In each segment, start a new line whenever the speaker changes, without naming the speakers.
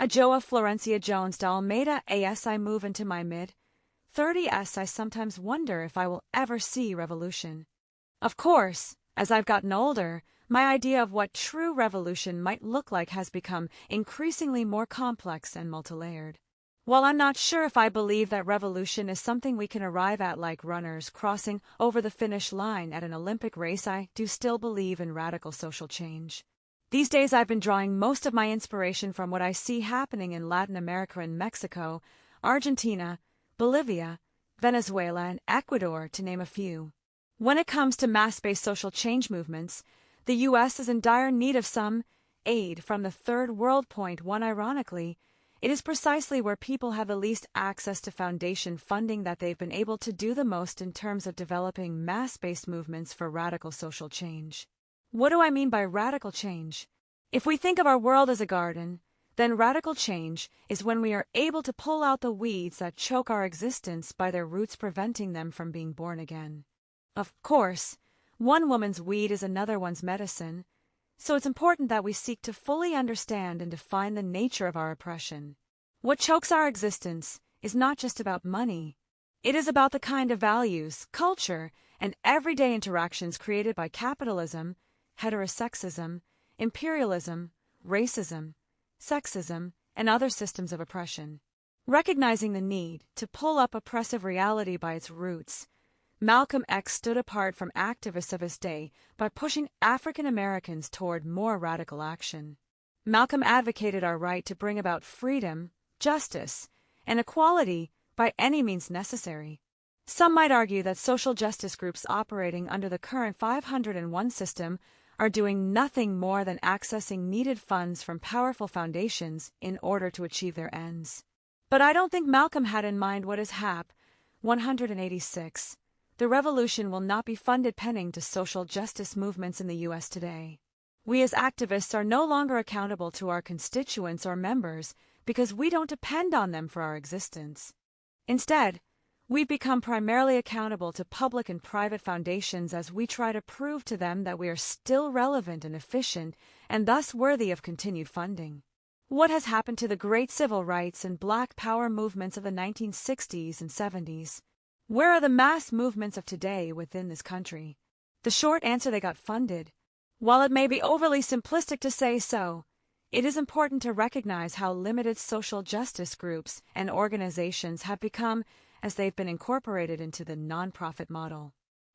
Adoja Florência Jones de Almeida as I move into my mid-30s I sometimes wonder if I will ever see revolution. Of course, as I've gotten older, my idea of what true revolution might look like has become increasingly more complex and multilayered. While I'm not sure if I believe that revolution is something we can arrive at like runners crossing over the finish line at an Olympic race, I do still believe in radical social change. These days I've been drawing most of my inspiration from what I see happening in Latin America and Mexico, Argentina, Bolivia, Venezuela, and Ecuador, to name a few. When it comes to mass-based social change movements, the U.S. is in dire need of some aid from the Third World. One, ironically, it is precisely where people have the least access to foundation funding that they've been able to do the most in terms of developing mass-based movements for radical social change. What do I mean by radical change? If we think of our world as a garden, then radical change is when we are able to pull out the weeds that choke our existence by their roots, preventing them from being born again. Of course, one woman's weed is another one's medicine, so it's important that we seek to fully understand and define the nature of our oppression. What chokes our existence is not just about money. It is about the kind of values, culture, and everyday interactions created by capitalism, heterosexism, imperialism, racism, sexism, and other systems of oppression. Recognizing the need to pull up oppressive reality by its roots, Malcolm X stood apart from activists of his day by pushing African Americans toward more radical action. Malcolm advocated our right to bring about freedom, justice, and equality by any means necessary. Some might argue that social justice groups operating under the current 501 system are doing nothing more than accessing needed funds from powerful foundations in order to achieve their ends. But I don't think Malcolm had in mind what is Hap 186. The revolution will not be funded penning to social justice movements in the U.S. today. We as activists are no longer accountable to our constituents or members because we don't depend on them for our existence. Instead, we've become primarily accountable to public and private foundations as we try to prove to them that we are still relevant and efficient and thus worthy of continued funding. What has happened to the great civil rights and Black Power movements of the 1960s and 70s? Where are the mass movements of today within this country? The short answer: they got funded. While it may be overly simplistic to say so, it is important to recognize how limited social justice groups and organizations have become as they've been incorporated into the nonprofit model.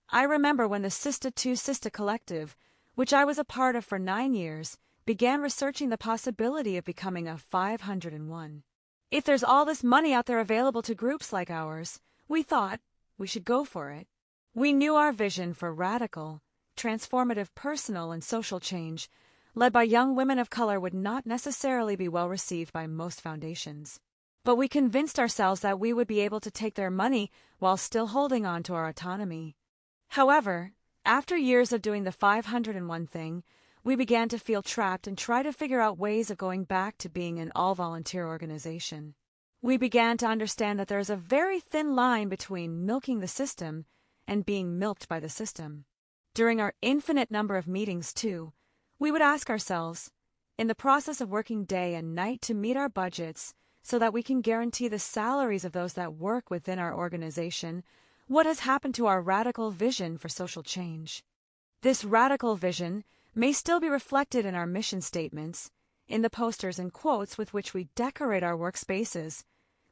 I remember when the Sista 2 Sista Collective, which I was a part of for 9 years, began researching the possibility of becoming a 501. If there's all this money out there available to groups like ours, we thought we should go for it. We knew our vision for radical, transformative personal and social change, led by young women of color, would not necessarily be well received by most foundations. But we convinced ourselves that we would be able to take their money while still holding on to our autonomy. However, after years of doing the 501 thing, we began to feel trapped and try to figure out ways of going back to being an all-volunteer organization. We began to understand that there is a very thin line between milking the system and being milked by the system. During our infinite number of meetings, too, we would ask ourselves, in the process of working day and night to meet our budgets so that we can guarantee the salaries of those that work within our organization, what has happened to our radical vision for social change? This radical vision may still be reflected in our mission statements, in the posters and quotes with which we decorate our workspaces,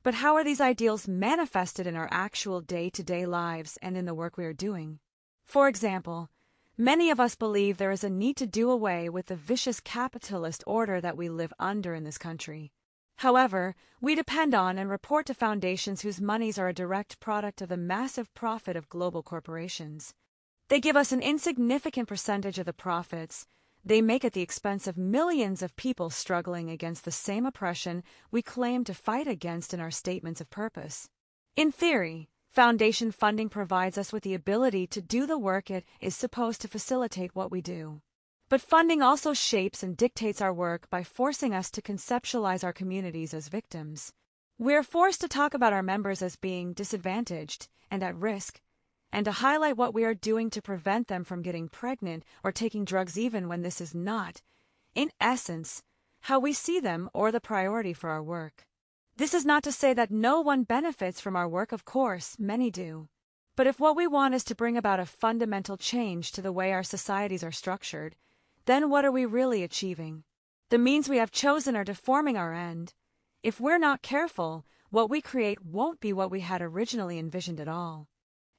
but how are these ideals manifested in our actual day-to-day lives and in the work we are doing? For example, many of us believe there is a need to do away with the vicious capitalist order that we live under in this country. However, we depend on and report to foundations whose monies are a direct product of the massive profit of global corporations. They give us an insignificant percentage of the profits they make at the expense of millions of people struggling against the same oppression we claim to fight against in our statements of purpose. In theory, foundation funding provides us with the ability to do the work it is supposed to facilitate what we do. But funding also shapes and dictates our work by forcing us to conceptualize our communities as victims. We are forced to talk about our members as being disadvantaged and at risk, and to highlight what we are doing to prevent them from getting pregnant or taking drugs even when this is not, in essence, how we see them, or the priority for our work. This is not to say that no one benefits from our work, of course, many do. But if what we want is to bring about a fundamental change to the way our societies are structured, then what are we really achieving? The means we have chosen are deforming our end. If we're not careful, what we create won't be what we had originally envisioned at all.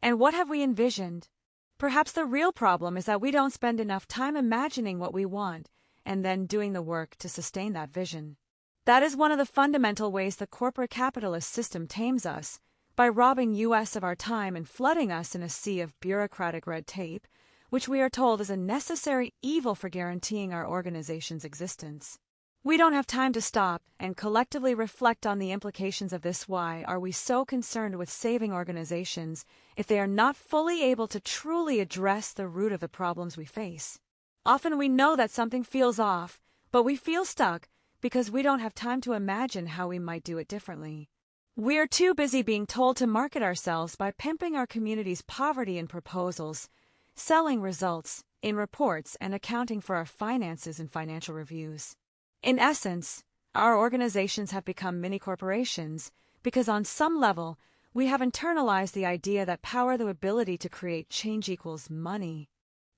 And what have we envisioned? Perhaps the real problem is that we don't spend enough time imagining what we want and then doing the work to sustain that vision. That is one of the fundamental ways the corporate capitalist system tames us, by robbing us of our time and flooding us in a sea of bureaucratic red tape, which we are told is a necessary evil for guaranteeing our organization's existence. We don't have time to stop and collectively reflect on the implications of this. Why are we so concerned with saving organizations if they are not fully able to truly address the root of the problems we face? Often we know that something feels off, but we feel stuck because we don't have time to imagine how we might do it differently. We are too busy being told to market ourselves by pimping our community's poverty in proposals, selling results in reports, and accounting for our finances in financial reviews. In essence, our organizations have become mini-corporations because on some level we have internalized the idea that power, the ability to create change, equals money.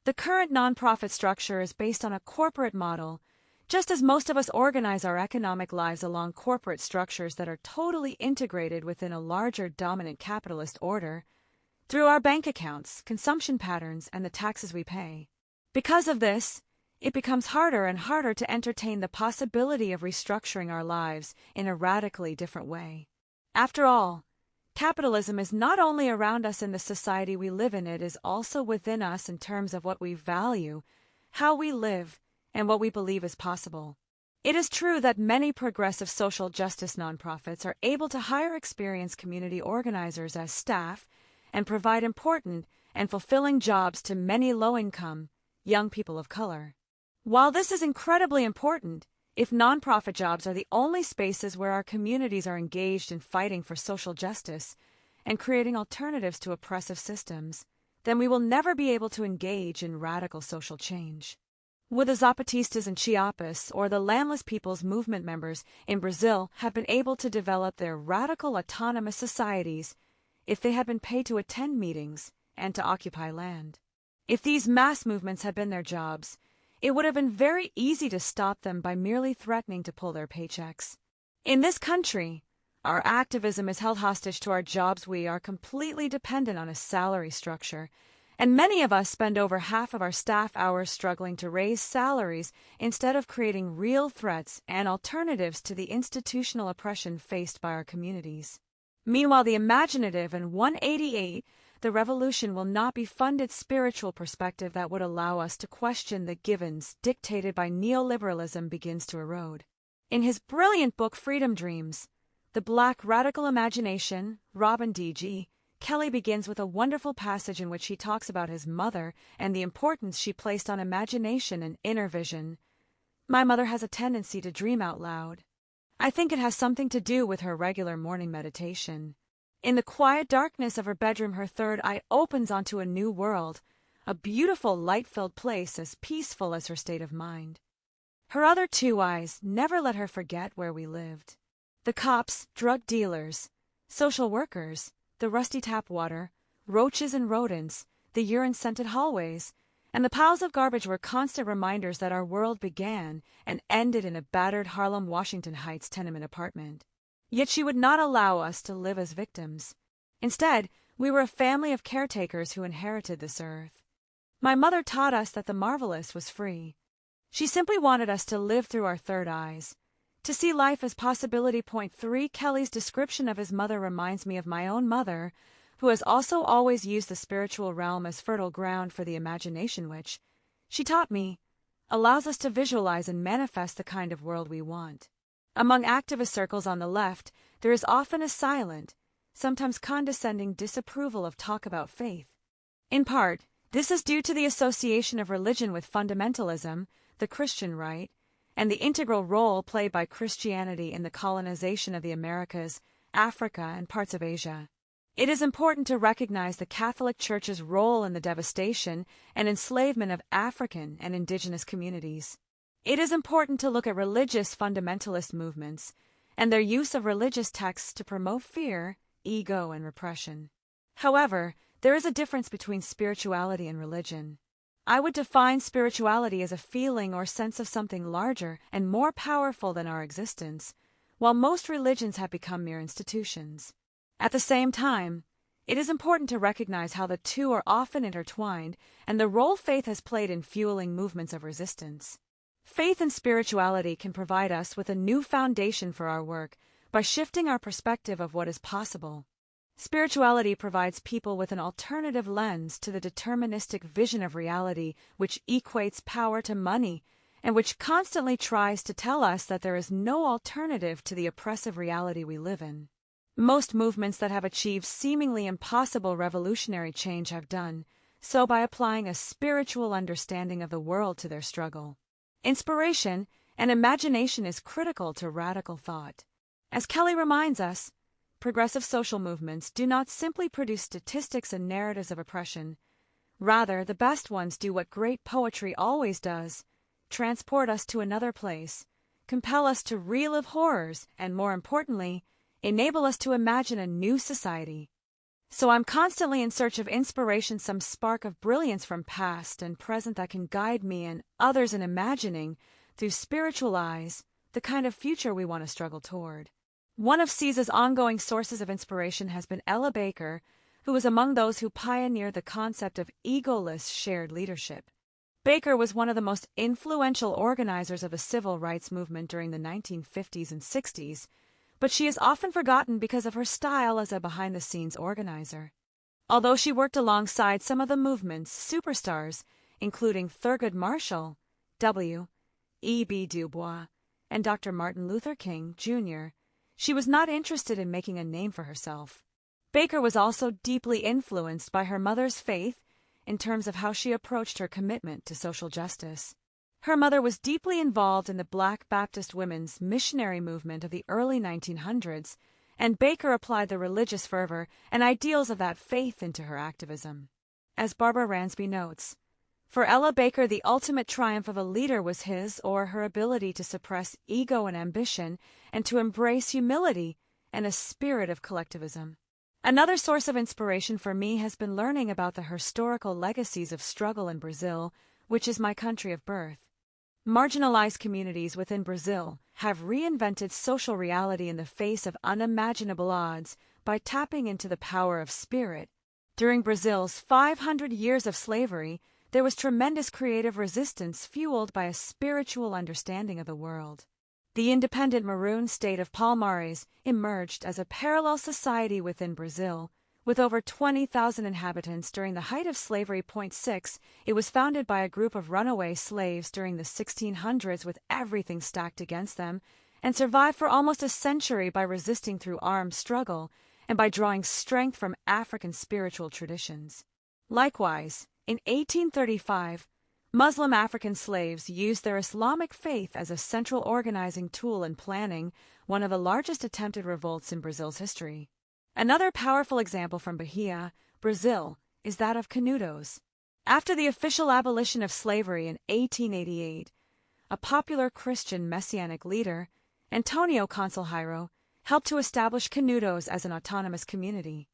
The current nonprofit structure is based on a corporate model, just as most of us organize our economic lives along corporate structures that are totally integrated within a larger dominant capitalist order, through our bank accounts, consumption patterns, and the taxes we pay. Because of this, it becomes harder and harder to entertain the possibility of restructuring our lives in a radically different way. After all, capitalism is not only around us in the society we live in, it is also within us in terms of what we value, how we live, and what we believe is possible. It is true that many progressive social justice nonprofits are able to hire experienced community organizers as staff and provide important and fulfilling jobs to many low-income, young people of color. While this is incredibly important, if nonprofit jobs are the only spaces where our communities are engaged in fighting for social justice and creating alternatives to oppressive systems, then we will never be able to engage in radical social change. Would the Zapatistas in Chiapas or the Landless Peoples Movement members in Brazil have been able to develop their radical autonomous societies if they had been paid to attend meetings and to occupy land? If these mass movements had been their jobs, it would have been very easy to stop them by merely threatening to pull their paychecks. In this country, our activism is held hostage to our jobs. We are completely dependent on a salary structure, and many of us spend over half of our staff hours struggling to raise salaries instead of creating real threats and alternatives to the institutional oppression faced by our communities. Meanwhile, the imaginative and 188, the revolution will not be funded spiritual perspective that would allow us to question the givens dictated by neoliberalism begins to erode. In his brilliant book Freedom Dreams, The Black Radical Imagination, Robin D.G. Kelley begins with a wonderful passage in which he talks about his mother and the importance she placed on imagination and inner vision. My mother has a tendency to dream out loud. I think it has something to do with her regular morning meditation. In the quiet darkness of her bedroom, her third eye opens onto a new world, a beautiful light-filled place as peaceful as her state of mind. Her other two eyes never let her forget where we lived. The cops, drug dealers, social workers, the rusty tap water, roaches and rodents, the urine-scented hallways, and the piles of garbage were constant reminders that our world began and ended in a battered Harlem, Washington Heights tenement apartment. Yet she would not allow us to live as victims. Instead, we were a family of caretakers who inherited this earth. My mother taught us that the marvelous was free. She simply wanted us to live through our third eyes, to see life as possibility. Point 3. Kelley's description of his mother reminds me of my own mother, who has also always used the spiritual realm as fertile ground for the imagination which, she taught me, allows us to visualize and manifest the kind of world we want. Among activist circles on the left, there is often a silent, sometimes condescending disapproval of talk about faith. In part, this is due to the association of religion with fundamentalism, the Christian right, and the integral role played by Christianity in the colonization of the Americas, Africa, and parts of Asia. It is important to recognize the Catholic Church's role in the devastation and enslavement of African and indigenous communities. It is important to look at religious fundamentalist movements and their use of religious texts to promote fear, ego, and repression. However, there is a difference between spirituality and religion. I would define spirituality as a feeling or sense of something larger and more powerful than our existence, while most religions have become mere institutions. At the same time, it is important to recognize how the two are often intertwined and the role faith has played in fueling movements of resistance. Faith and spirituality can provide us with a new foundation for our work by shifting our perspective of what is possible. Spirituality provides people with an alternative lens to the deterministic vision of reality which equates power to money and which constantly tries to tell us that there is no alternative to the oppressive reality we live in. Most movements that have achieved seemingly impossible revolutionary change have done so by applying a spiritual understanding of the world to their struggle. Inspiration and imagination is critical to radical thought. As Kelly reminds us, progressive social movements do not simply produce statistics and narratives of oppression. Rather, the best ones do what great poetry always does: transport us to another place, compel us to relive horrors, and more importantly, enable us to imagine a new society. So I'm constantly in search of inspiration, some spark of brilliance from past and present that can guide me and others in imagining, through spiritual eyes, the kind of future we want to struggle toward. One of CISA's ongoing sources of inspiration has been Ella Baker, who was among those who pioneered the concept of egoless shared leadership. Baker was one of the most influential organizers of the civil rights movement during the 1950s and 60s, but she is often forgotten because of her style as a behind-the-scenes organizer. Although she worked alongside some of the movement's superstars, including Thurgood Marshall, W. E. B. Du Bois, and Dr. Martin Luther King, Jr., she was not interested in making a name for herself. Baker was also deeply influenced by her mother's faith in terms of how she approached her commitment to social justice. Her mother was deeply involved in the Black Baptist women's missionary movement of the early 1900s, and Baker applied the religious fervor and ideals of that faith into her activism. As Barbara Ransby notes, for Ella Baker, the ultimate triumph of a leader was his or her ability to suppress ego and ambition and to embrace humility and a spirit of collectivism. Another source of inspiration for me has been learning about the historical legacies of struggle in Brazil, which is my country of birth. Marginalized communities within Brazil have reinvented social reality in the face of unimaginable odds by tapping into the power of spirit. During Brazil's 500 years of slavery, there was tremendous creative resistance fueled by a spiritual understanding of the world. The independent Maroon state of Palmares emerged as a parallel society within Brazil. With over 20,000 inhabitants during the height of slavery. 6, it was founded by a group of runaway slaves during the 1600s with everything stacked against them, and survived for almost a century by resisting through armed struggle and by drawing strength from African spiritual traditions. Likewise, in 1835, Muslim African slaves used their Islamic faith as a central organizing tool in planning one of the largest attempted revolts in Brazil's history. Another powerful example from Bahia, Brazil, is that of Canudos. After the official abolition of slavery in 1888, a popular Christian messianic leader, Antonio Conselheiro, helped to establish Canudos as an autonomous community.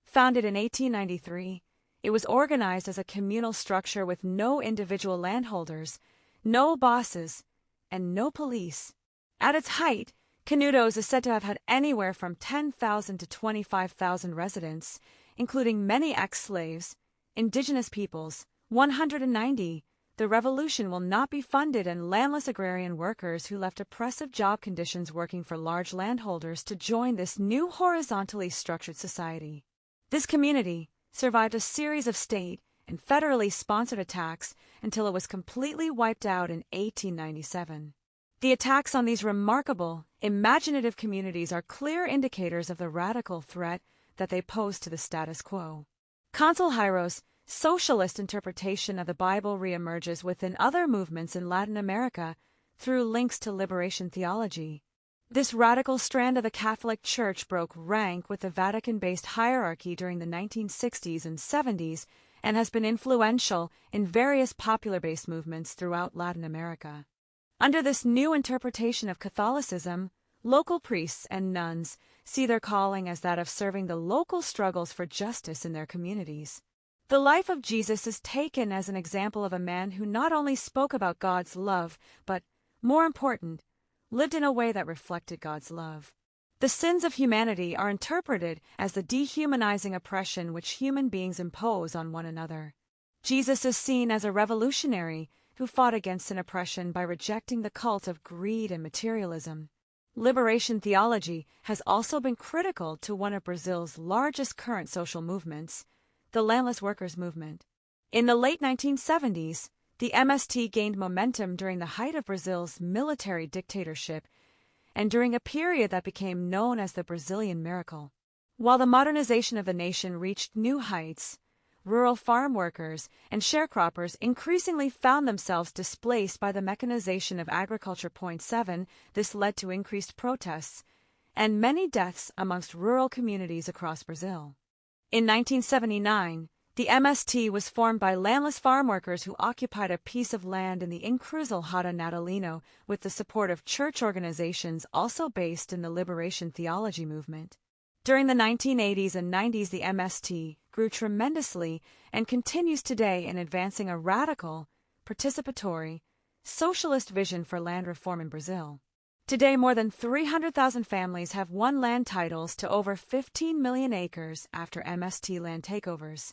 Founded in 1893, it was organized as a communal structure with no individual landholders, no bosses, and no police. At its height, Canudos is said to have had anywhere from 10,000 to 25,000 residents, including many ex-slaves, indigenous peoples, 190. The revolution will not be funded, and landless agrarian workers who left oppressive job conditions working for large landholders to join this new horizontally structured society. This community survived a series of state and federally sponsored attacks until it was completely wiped out in 1897. The attacks on these remarkable, imaginative communities are clear indicators of the radical threat that they pose to the status quo. Conselheiro's socialist interpretation of the Bible reemerges within other movements in Latin America through links to liberation theology. This radical strand of the Catholic Church broke rank with the Vatican-based hierarchy during the 1960s and 70s and has been influential in various popular-based movements throughout Latin America. Under this new interpretation of Catholicism, local priests and nuns see their calling as that of serving the local struggles for justice in their communities. The life of Jesus is taken as an example of a man who not only spoke about God's love, but, more important, lived in a way that reflected God's love. The sins of humanity are interpreted as the dehumanizing oppression which human beings impose on one another. Jesus is seen as a revolutionary who fought against an oppression by rejecting the cult of greed and materialism. Liberation theology has also been critical to one of Brazil's largest current social movements, the landless workers' movement. In the late 1970s, the MST gained momentum during the height of Brazil's military dictatorship and during a period that became known as the Brazilian Miracle. While the modernization of the nation reached new heights, rural farm workers and sharecroppers increasingly found themselves displaced by the mechanization of agriculture. 7. This led to increased protests and many deaths amongst rural communities across Brazil. In 1979, the MST was formed by landless farm workers who occupied a piece of land in the Encruzilhada Natalino with the support of church organizations also based in the liberation theology movement. During the 1980s and 90s, the MST grew tremendously and continues today in advancing a radical, participatory, socialist vision for land reform in Brazil. Today, more than 300,000 families have won land titles to over 15 million acres after MST land takeovers.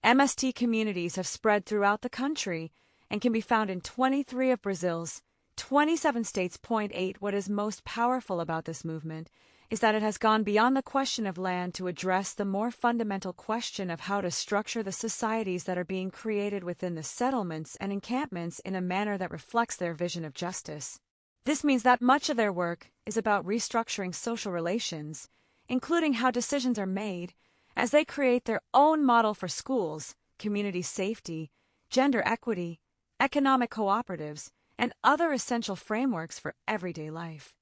MST communities have spread throughout the country and can be found in 23 of Brazil's 27 states. 8. What is most powerful about this movement is that it has gone beyond the question of land to address the more fundamental question of how to structure the societies that are being created within the settlements and encampments in a manner that reflects their vision of justice. This means that much of their work is about restructuring social relations, including how decisions are made, as they create their own model for schools, community safety, gender equity, economic cooperatives, and other essential frameworks for everyday life.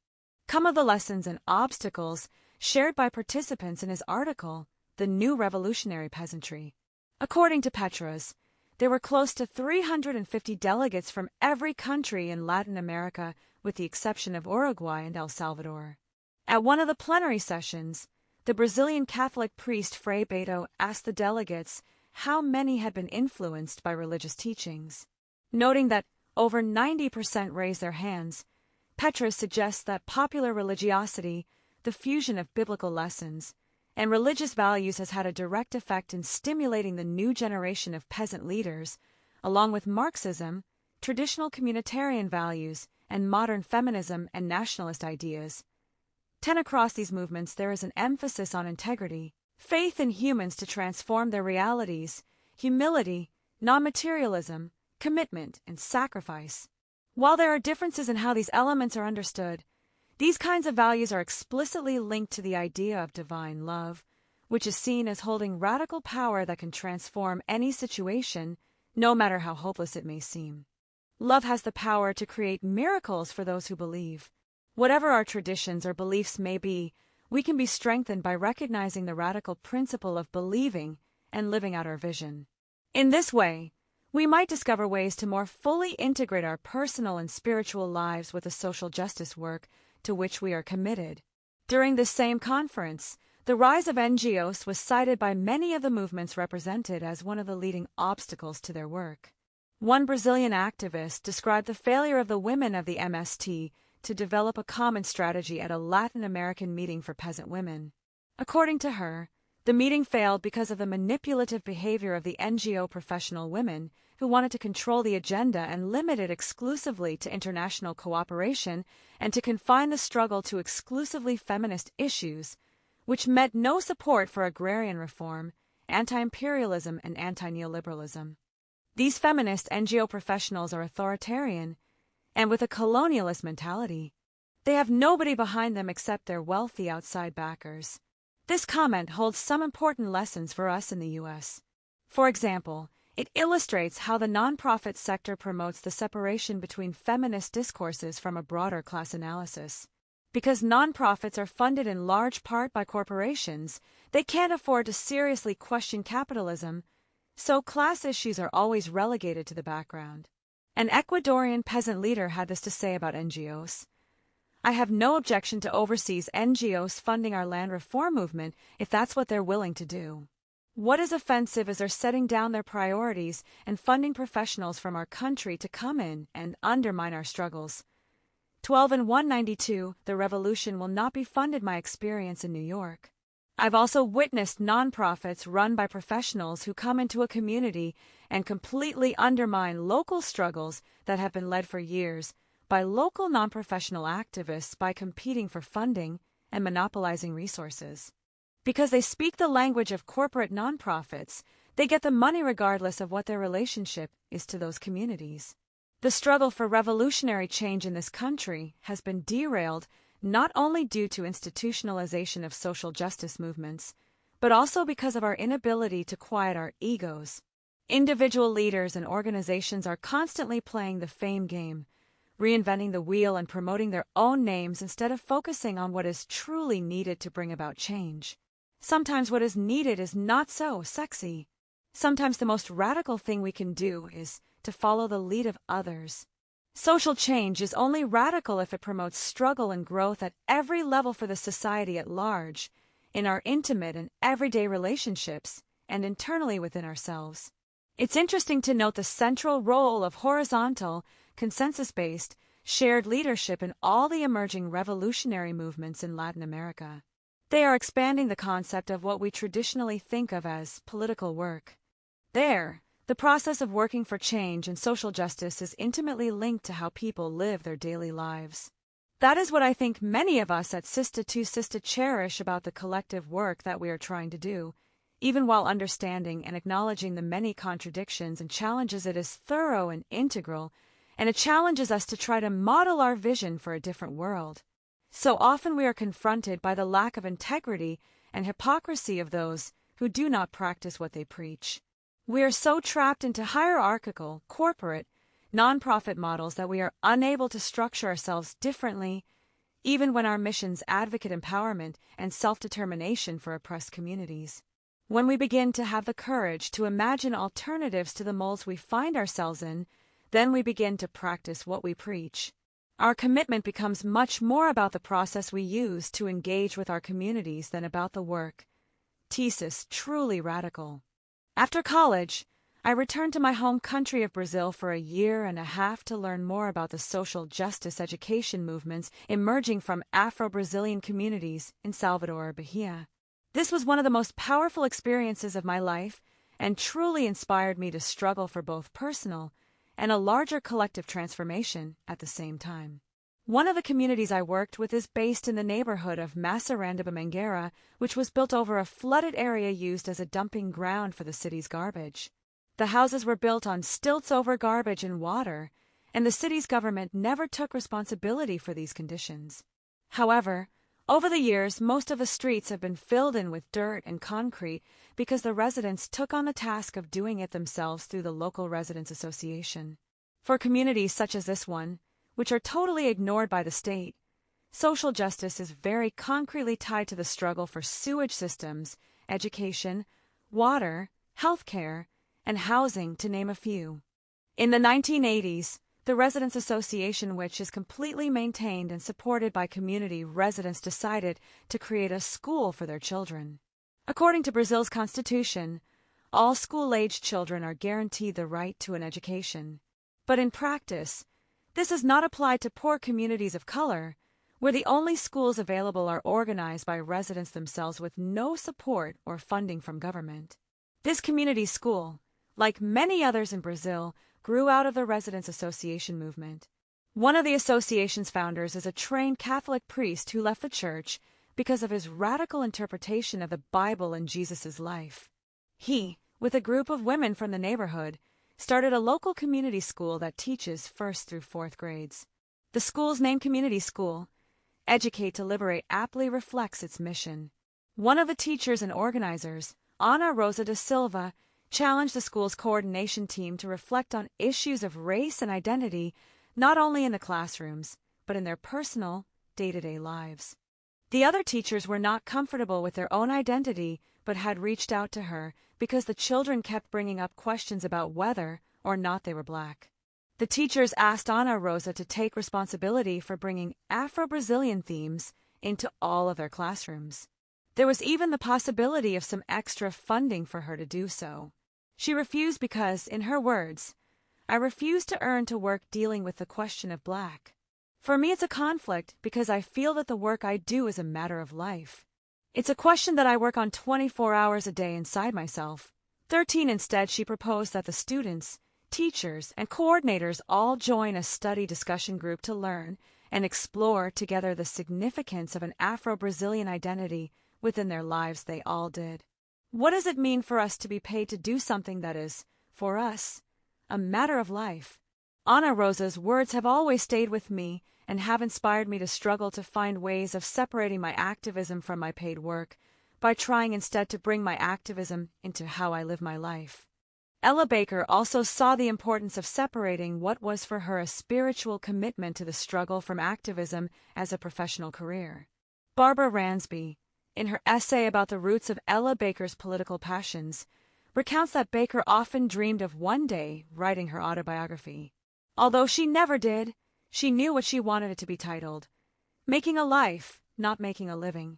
Some of the lessons and obstacles shared by participants in his article, The New Revolutionary Peasantry. According to Petras, there were close to 350 delegates from every country in Latin America, with the exception of Uruguay and El Salvador. At one of the plenary sessions, the Brazilian Catholic priest Frei Beto asked the delegates how many had been influenced by religious teachings. Noting that over 90% raised their hands, Petras suggests that popular religiosity, the fusion of biblical lessons, and religious values has had a direct effect in stimulating the new generation of peasant leaders, along with Marxism, traditional communitarian values, and modern feminism and nationalist ideas. Across these movements, there is an emphasis on integrity, faith in humans to transform their realities, humility, non-materialism, commitment, and sacrifice. While there are differences in how these elements are understood, these kinds of values are explicitly linked to the idea of divine love, which is seen as holding radical power that can transform any situation, no matter how hopeless it may seem. Love has the power to create miracles for those who believe. Whatever our traditions or beliefs may be, we can be strengthened by recognizing the radical principle of believing and living out our vision. In this way, we might discover ways to more fully integrate our personal and spiritual lives with the social justice work to which we are committed. During this same conference, the rise of NGOs was cited by many of the movements represented as one of the leading obstacles to their work. One Brazilian activist described the failure of the women of the MST to develop a common strategy at a Latin American meeting for peasant women. According to her, the meeting failed because of the manipulative behavior of the NGO professional women who wanted to control the agenda and limit it exclusively to international cooperation and to confine the struggle to exclusively feminist issues, which meant no support for agrarian reform, anti-imperialism, and anti-neoliberalism. These feminist NGO professionals are authoritarian and with a colonialist mentality. They have nobody behind them except their wealthy outside backers. This comment holds some important lessons for us in the U.S. For example, it illustrates how the nonprofit sector promotes the separation between feminist discourses from a broader class analysis. Because nonprofits are funded in large part by corporations, they can't afford to seriously question capitalism, so class issues are always relegated to the background. An Ecuadorian peasant leader had this to say about NGOs. I have no objection to overseas NGOs funding our land reform movement if that's what they're willing to do. What is offensive is their setting down their priorities and funding professionals from our country to come in and undermine our struggles. 12 and 192, the revolution will not be funded my experience in New York. I've also witnessed nonprofits run by professionals who come into a community and completely undermine local struggles that have been led for years by local non-professional activists by competing for funding and monopolizing resources. Because they speak the language of corporate nonprofits, they get the money regardless of what their relationship is to those communities. The struggle for revolutionary change in this country has been derailed not only due to institutionalization of social justice movements, but also because of our inability to quiet our egos. Individual leaders and organizations are constantly playing the fame game, reinventing the wheel and promoting their own names instead of focusing on what is truly needed to bring about change. Sometimes what is needed is not so sexy. Sometimes the most radical thing we can do is to follow the lead of others. Social change is only radical if it promotes struggle and growth at every level for the society at large, in our intimate and everyday relationships, and internally within ourselves. It's interesting to note the central role of horizontal, consensus-based, shared leadership in all the emerging revolutionary movements in Latin America. They are expanding the concept of what we traditionally think of as political work. There, the process of working for change and social justice is intimately linked to how people live their daily lives. That is what I think many of us at Sista to Sista cherish about the collective work that we are trying to do, even while understanding and acknowledging the many contradictions and challenges. It is thorough and integral, and it challenges us to try to model our vision for a different world. So often we are confronted by the lack of integrity and hypocrisy of those who do not practice what they preach. We are so trapped into hierarchical, corporate, nonprofit models that we are unable to structure ourselves differently, even when our missions advocate empowerment and self-determination for oppressed communities. When we begin to have the courage to imagine alternatives to the molds we find ourselves in, then we begin to practice what we preach. Our commitment becomes much more about the process we use to engage with our communities than about the work. Thesis truly radical. After college, I returned to my home country of Brazil for a year and a half to learn more about the social justice education movements emerging from Afro-Brazilian communities in Salvador, Bahia. This was one of the most powerful experiences of my life and truly inspired me to struggle for both personal and a larger collective transformation at the same time. One of the communities I worked with is based in the neighborhood of Massaranduba Mangueira, which was built over a flooded area used as a dumping ground for the city's garbage. The houses were built on stilts over garbage and water, and the city's government never took responsibility for these conditions. However, over the years, most of the streets have been filled in with dirt and concrete because the residents took on the task of doing it themselves through the local residents association. For communities such as this one, which are totally ignored by the state, social justice is very concretely tied to the struggle for sewage systems, education, water, healthcare, and housing, to name a few. In the 1980s, the Residents Association, which is completely maintained and supported by community residents, decided to create a school for their children. According to Brazil's constitution, all school-aged children are guaranteed the right to an education. But in practice, this is not applied to poor communities of color, where the only schools available are organized by residents themselves with no support or funding from government. This community school, like many others in Brazil, grew out of the Residents Association movement. One of the association's founders is a trained Catholic priest who left the church because of his radical interpretation of the Bible and Jesus' life. He, with a group of women from the neighborhood, started a local community school that teaches 1st through 4th grades. The school's name, Community School, Educate to Liberate, aptly reflects its mission. One of the teachers and organizers, Ana Rosa da Silva, challenged the school's coordination team to reflect on issues of race and identity not only in the classrooms, but in their personal, day-to-day lives. The other teachers were not comfortable with their own identity, but had reached out to her because the children kept bringing up questions about whether or not they were black. The teachers asked Ana Rosa to take responsibility for bringing Afro-Brazilian themes into all of their classrooms. There was even the possibility of some extra funding for her to do so. She refused because, in her words, "I refuse to earn to work dealing with the question of black. For me it's a conflict because I feel that the work I do is a matter of life. It's a question that I work on 24 hours a day inside myself." 13 Instead, she proposed that the students, teachers, and coordinators all join a study discussion group to learn and explore together the significance of an Afro-Brazilian identity within their lives. They all did. What does it mean for us to be paid to do something that is, for us, a matter of life? Ana Rosa's words have always stayed with me and have inspired me to struggle to find ways of separating my activism from my paid work by trying instead to bring my activism into how I live my life. Ella Baker also saw the importance of separating what was for her a spiritual commitment to the struggle from activism as a professional career. Barbara Ransby, in her essay about the roots of Ella Baker's political passions, recounts that Baker often dreamed of one day writing her autobiography. Although she never did, she knew what she wanted it to be titled, "Making a Life, Not Making a Living."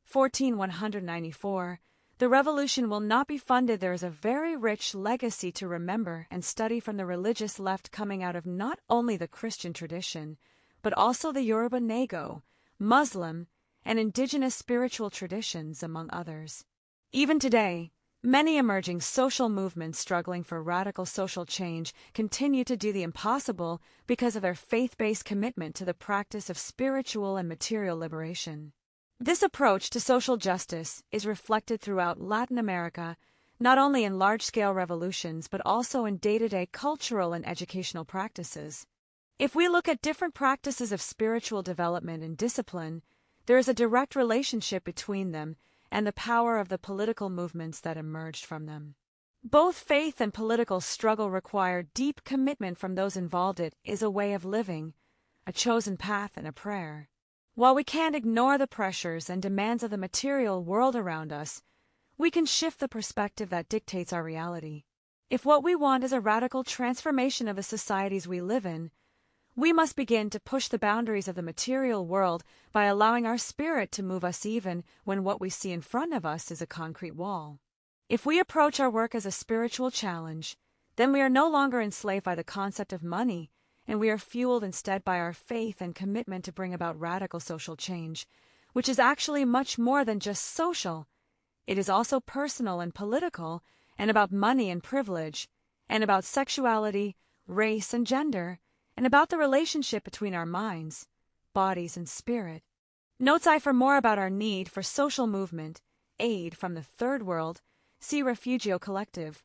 14194. The revolution will not be funded. There is a very rich legacy to remember and study from the religious left coming out of not only the Christian tradition, but also the Yoruba Nego, Muslim, and indigenous spiritual traditions, among others. Even today, many emerging social movements struggling for radical social change continue to do the impossible because of their faith-based commitment to the practice of spiritual and material liberation. This approach to social justice is reflected throughout Latin America, not only in large-scale revolutions but also in day-to-day cultural and educational practices. If we look at different practices of spiritual development and discipline, there is a direct relationship between them and the power of the political movements that emerged from them. Both faith and political struggle require deep commitment from those involved. It is a way of living, a chosen path, and a prayer. While we can't ignore the pressures and demands of the material world around us, we can shift the perspective that dictates our reality. If what we want is a radical transformation of the societies we live in, we must begin to push the boundaries of the material world by allowing our spirit to move us even when what we see in front of us is a concrete wall. If we approach our work as a spiritual challenge, then we are no longer enslaved by the concept of money, and we are fueled instead by our faith and commitment to bring about radical social change, which is actually much more than just social. It is also personal and political, and about money and privilege, and about sexuality, race, and gender, and about the relationship between our minds, bodies, and spirit. Notes I for more about our need for social movement, aid from the Third World, see Refugio Collective,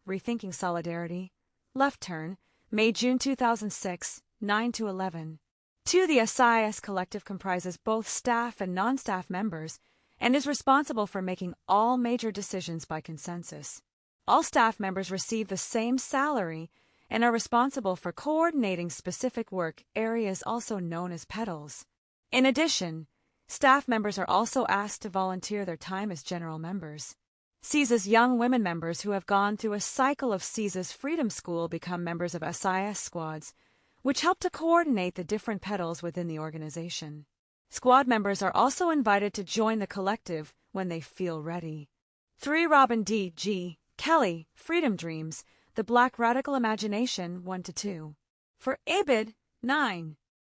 Rethinking Solidarity, Left Turn, May-June 2006, 9-11. 2. The SIS Collective comprises both staff and non-staff members and is responsible for making all major decisions by consensus. All staff members receive the same salary and are responsible for coordinating specific work areas also known as petals. In addition, staff members are also asked to volunteer their time as general members. CISA's young women members who have gone through a cycle of CISA's Freedom School become members of SIS squads, which help to coordinate the different petals within the organization. Squad members are also invited to join the collective when they feel ready. 3. Robin D. G. Kelly, Freedom Dreams, The Black Radical Imagination, 1-2. For Ibid, 9.